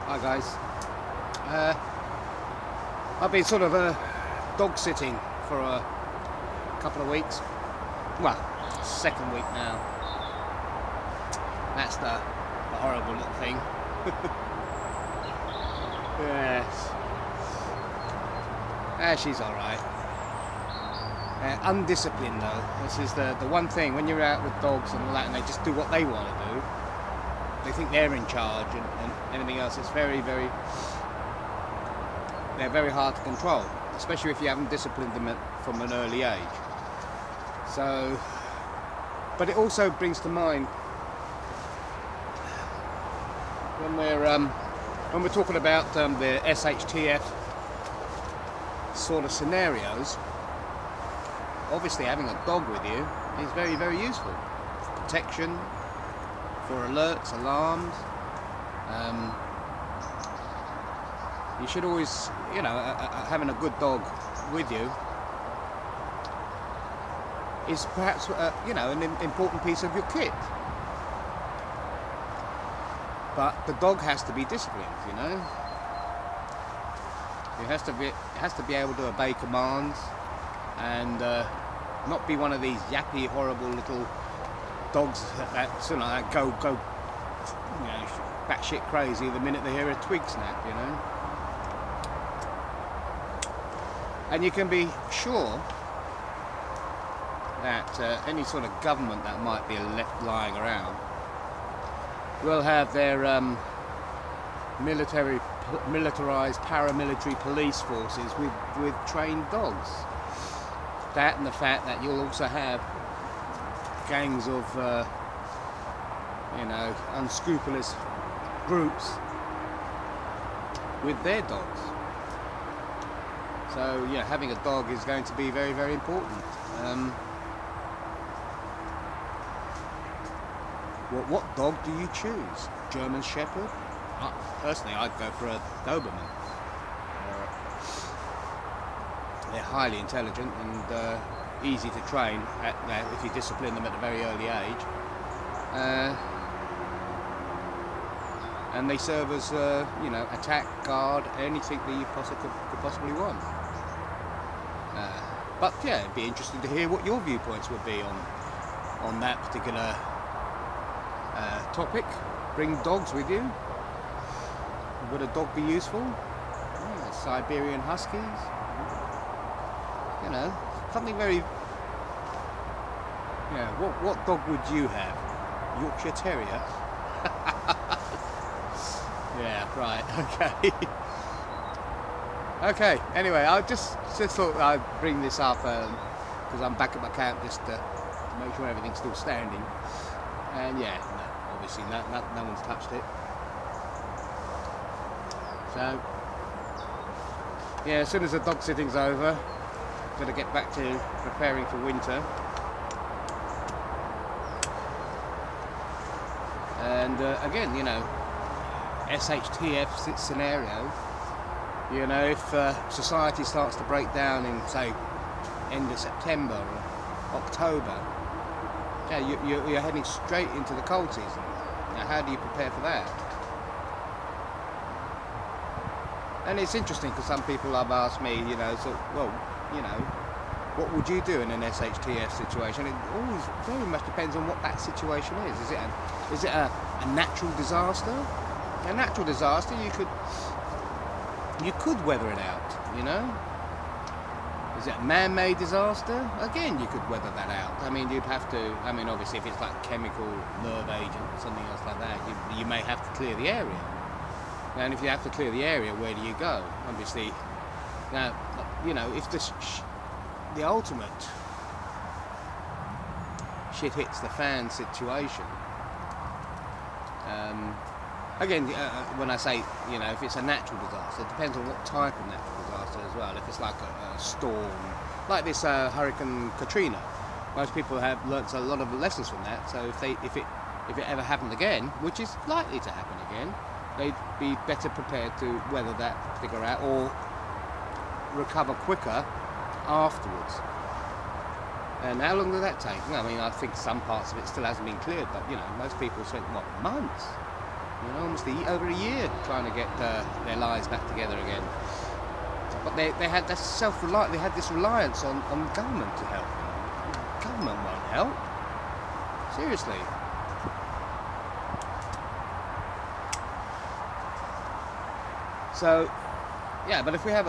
Hi guys. I've been sort of dog sitting for a couple of weeks. Well, second week now. That's the horrible little thing. Yes. She's alright. Undisciplined though. This is the one thing when you're out with dogs and all that and they just do what they want to do. They think they're in charge and anything else. It's they're very hard to control, especially if you haven't disciplined them from an early age. So, but it also brings to mind when we're talking about the SHTF sort of scenarios. Obviously, having a dog with you is very, very useful. For protection, for alerts, alarms. You should always, having a good dog with you is perhaps, an important piece of your kit. But the dog has to be disciplined, It has to be able to obey commands and not be one of these yappy, horrible little dogs that go batshit crazy the minute they hear a twig snap, And you can be sure that any sort of government that might be left lying around will have their militarized paramilitary police forces with trained dogs. That and the fact that you'll also have gangs of unscrupulous groups with their dogs. So having a dog is going to be very, very important. What dog do you choose? German Shepherd? Personally, I'd go for a Doberman. They're highly intelligent and easy to train if you discipline them at a very early age. And they serve as, attack, guard, anything that you could possibly want. But it'd be interesting to hear what your viewpoints would be on that particular topic. Bring dogs with you. Would a dog be useful? Siberian Huskies. Something very. What dog would you have? Yorkshire Terrier. Yeah, right. Okay. Okay. Anyway, I just thought I'd bring this up because I'm back at my camp just to make sure everything's still standing. And obviously no one's touched it. So as soon as the dog sitting's over, I'm going to get back to preparing for winter. And again, SHTF scenario. If society starts to break down in, say, end of September or October, you're heading straight into the cold season. Now, how do you prepare for that? And it's interesting because some people have asked me, what would you do in an SHTF situation? It always very much depends on what that situation is. Is it a natural disaster? A natural disaster, you could weather it out, Is it a man-made disaster? Again, you could weather that out. You'd have to, obviously if it's like chemical, nerve agent or something else like that, you may have to clear the area. And if you have to clear the area, where do you go? Obviously, now, if the ultimate shit hits the fan situation, again, when I say, if it's a natural disaster, it depends on what type of natural disaster as well. If it's like a storm, like this Hurricane Katrina, most people have learnt a lot of lessons from that. So if it ever happened again, which is likely to happen again, they'd be better prepared to weather that particular out or recover quicker afterwards. And how long did that take? I think some parts of it still hasn't been cleared, but most people spent months. over a year trying to get their lives back together again. But they had this they had this reliance on government to help them. Government won't help. Seriously. So, yeah, but if we have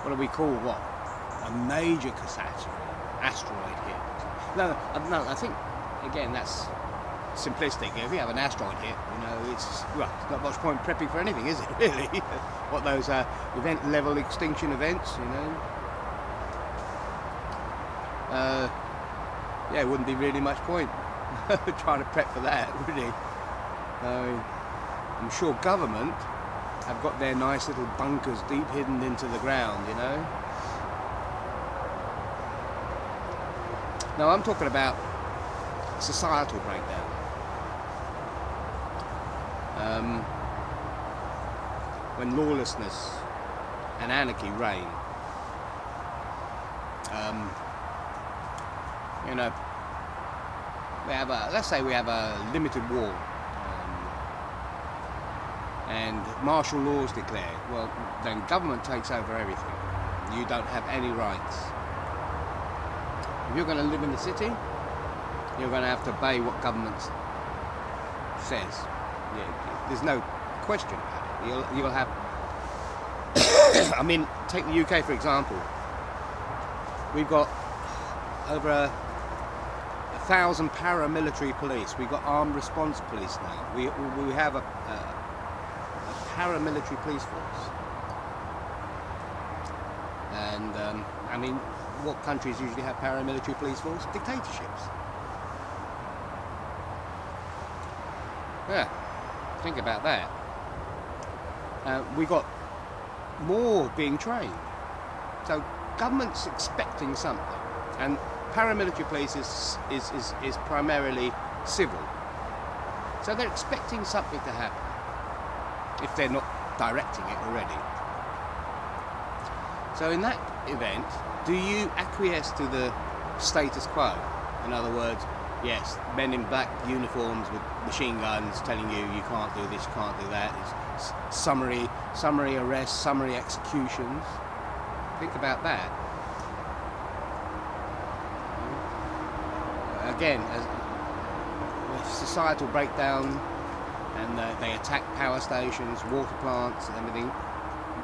what do we call a major catastrophe, asteroid hit. No, I think, again, that's simplistic. If you have an asteroid hit, it's not much point prepping for anything, is it, really? What those event level extinction events, yeah, it wouldn't be really much point trying to prep for that, really. I'm sure government have got their nice little bunkers deep hidden into the ground, Now I'm talking about societal breakdown. When lawlessness and anarchy reign. Let's say we have a limited war. And martial law is declared, well, then government takes over everything. You don't have any rights. If you're going to live in the city, you're going to have to obey what government says. There's no question about it. You'll have... take the UK for example. We've got over 1,000 paramilitary police. We've got armed response police now. We have a paramilitary police force. And what countries usually have paramilitary police force? Dictatorships. Yeah, think about that. We got more being trained. So government's expecting something, and paramilitary police is primarily civil. So they're expecting something to happen, if they're not directing it already. So in that event, do you acquiesce to the status quo? In other words, yes, men in black uniforms with machine guns telling you can't do this, you can't do that. It's summary arrests, summary executions. Think about that. Again, with societal breakdown, and they attack power stations, water plants and everything,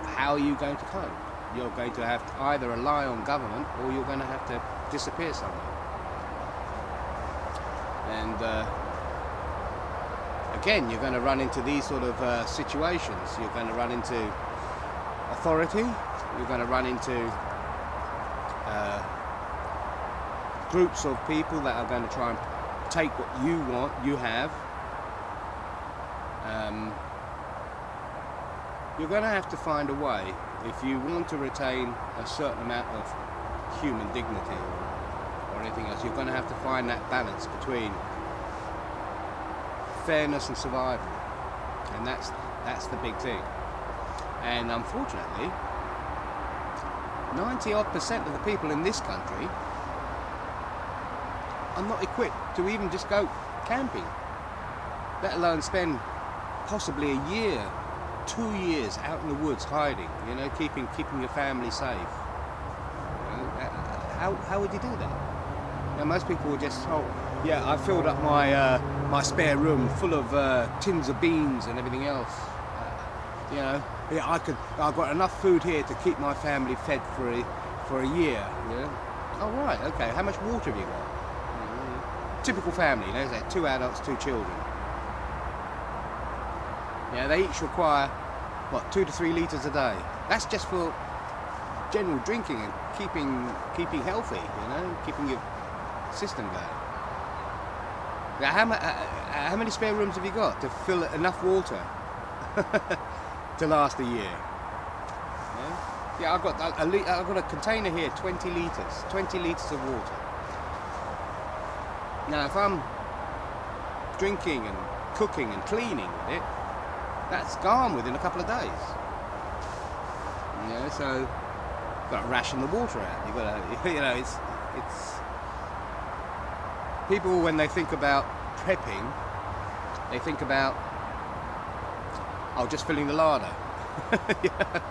how are you going to cope? You're going to have to either rely on government or you're going to have to disappear somewhere. And again, you're going to run into these sort of situations. You're going to run into authority, you're going to run into groups of people that are going to try and take what you have. You're going to have to find a way, if you want to retain a certain amount of human dignity or anything else, you're going to have to find that balance between fairness and survival. And that's the big thing. And unfortunately, 90% of the people in this country are not equipped to even just go camping, let alone spend possibly a year, 2 years out in the woods hiding, keeping your family safe. How would you do that? Most people would just, I filled up my spare room full of tins of beans and everything else. I've got enough food here to keep my family fed for a year. Oh right, okay. How much water have you got? Typical family, there's 2 adults, 2 children. They each require 2 to 3 litres a day. That's just for general drinking and keeping healthy, keeping your system going. How many spare rooms have you got to fill enough water to last a year? I've got a container here, 20 litres of water. Now, if I'm drinking and cooking and cleaning with it, that's gone within a couple of days. So you've got to ration the water out. You've got to, it's people, when they think about prepping, they think about, oh, just filling the larder. Yeah.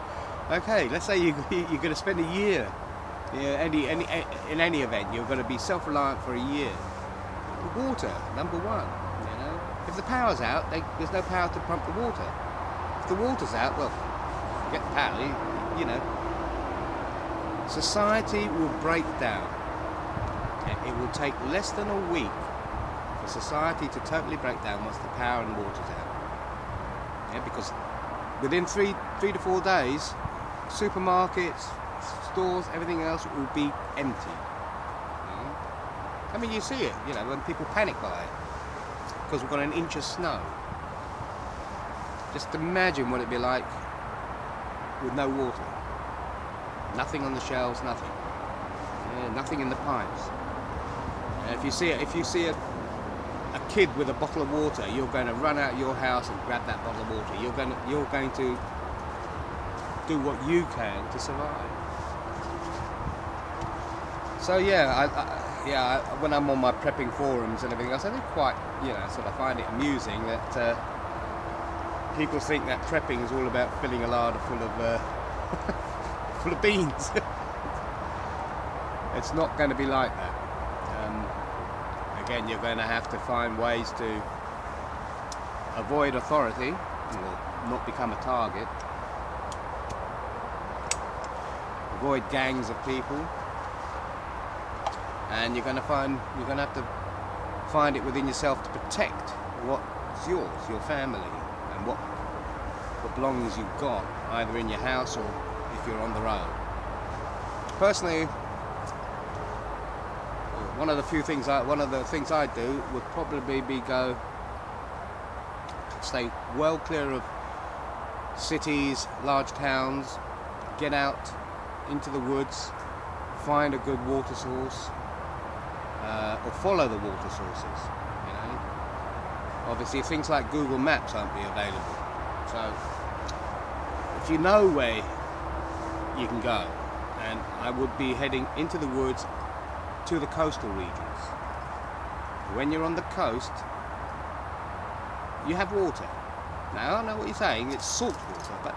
Okay, let's say you're going to spend a year. Yeah, in any event, you're going to be self-reliant for a year. Water, number one. You know, if the power's out, there's no power to pump the water. If the water's out, well, forget the power. You know, society will break down. It will take less than a week for society to totally break down once the power and water's out. Yeah, because within three to 4 days, supermarkets, stores, everything else will be empty. I mean, you see it, you know, when people panic buy it because we've got an inch of snow. Just imagine what it'd be like with no water. Nothing on the shelves, nothing. Yeah, nothing in the pipes. If you see a kid with a bottle of water, you're going to run out of your house and grab that bottle of water. You're going to do what you can to survive. So yeah, when I'm on my prepping forums and everything else, I do quite, you know, sort of find it amusing that people think that prepping is all about filling a larder full of full of beans. It's not going to be like that. Again, you're going to have to find ways to avoid authority, or not become a target, avoid gangs of people, and you're going to have to find it within yourself to protect what's yours, your family, and what belongings you've got, either in your house or if you're on the road. Personally, one of the things I do would probably be stay well clear of cities, large towns, get out into the woods, find a good water source, or follow the water sources. You know, obviously things like Google Maps won't be available. So if you know where you can go, and I would be heading into the woods to the coastal regions. When you're on the coast, you have water. Now I know what you're saying, it's salt water, but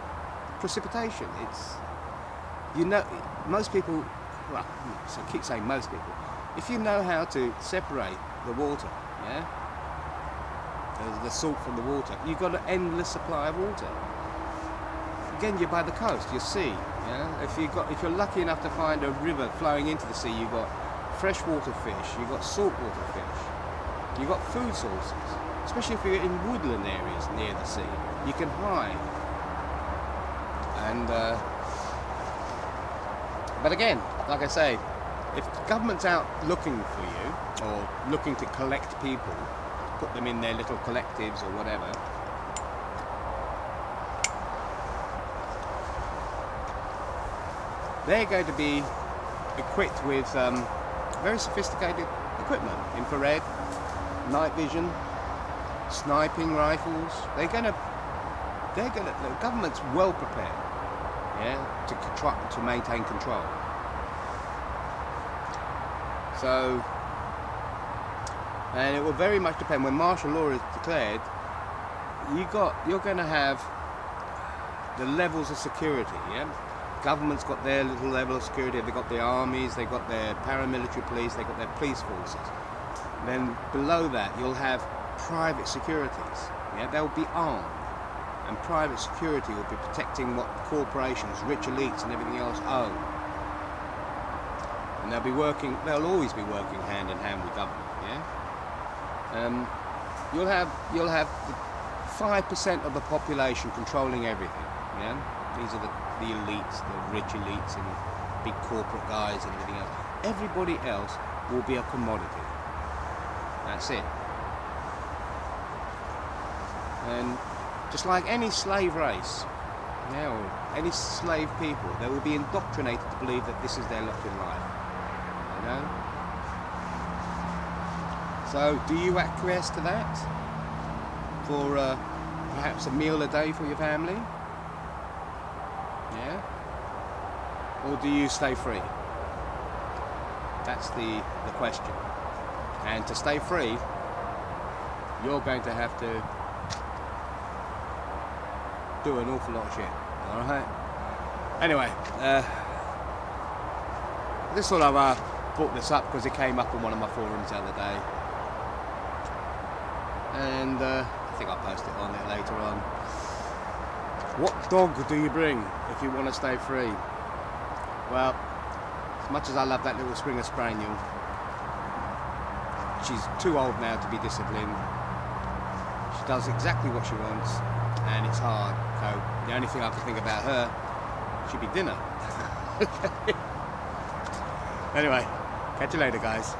precipitation, it's, you know, most people, well, so I keep saying most people, if you know how to separate the water, yeah, the salt from the water, you've got an endless supply of water. Again, you're by the coast, you're sea, yeah. If you're lucky enough to find a river flowing into the sea, you've got freshwater fish, you've got saltwater fish, you've got food sources, especially if you're in woodland areas near the sea, you can hide. And but again, like I say, if the government's out looking for you, or looking to collect people, put them in their little collectives or whatever, they're going to be equipped with very sophisticated equipment, infrared, night vision, sniping rifles. The government's well prepared, yeah, to maintain control. So, and it will very much depend. When martial law is declared, you're going to have the levels of security, yeah. Government's got their little level of security. They've got their armies, they've got their paramilitary police, they've got their police forces. Then below that, you'll have private securities. Yeah, they'll be armed, and private security will be protecting what corporations, rich elites, and everything else own. And they'll always be working hand in hand with government. Yeah. You'll have 5% of the population controlling everything. Yeah. These are the elites, the rich elites, and big corporate guys and everything else. Everybody else will be a commodity. That's it. And just like any slave race, yeah, or any slave people, they will be indoctrinated to believe that this is their lot in life. You know? So, do you acquiesce to that? For perhaps a meal a day for your family? Yeah? Or do you stay free? That's the question. And to stay free, you're going to have to do an awful lot of shit. Alright? Anyway, this sort of brought this up because it came up on one of my forums the other day. And I think I'll post it on it later on. What dog do you bring if you want to stay free? Well, as much as I love that little Springer Spaniel, she's too old now to be disciplined. She does exactly what she wants, and it's hard. So the only thing I can think about her should be dinner. Anyway, catch you later, guys.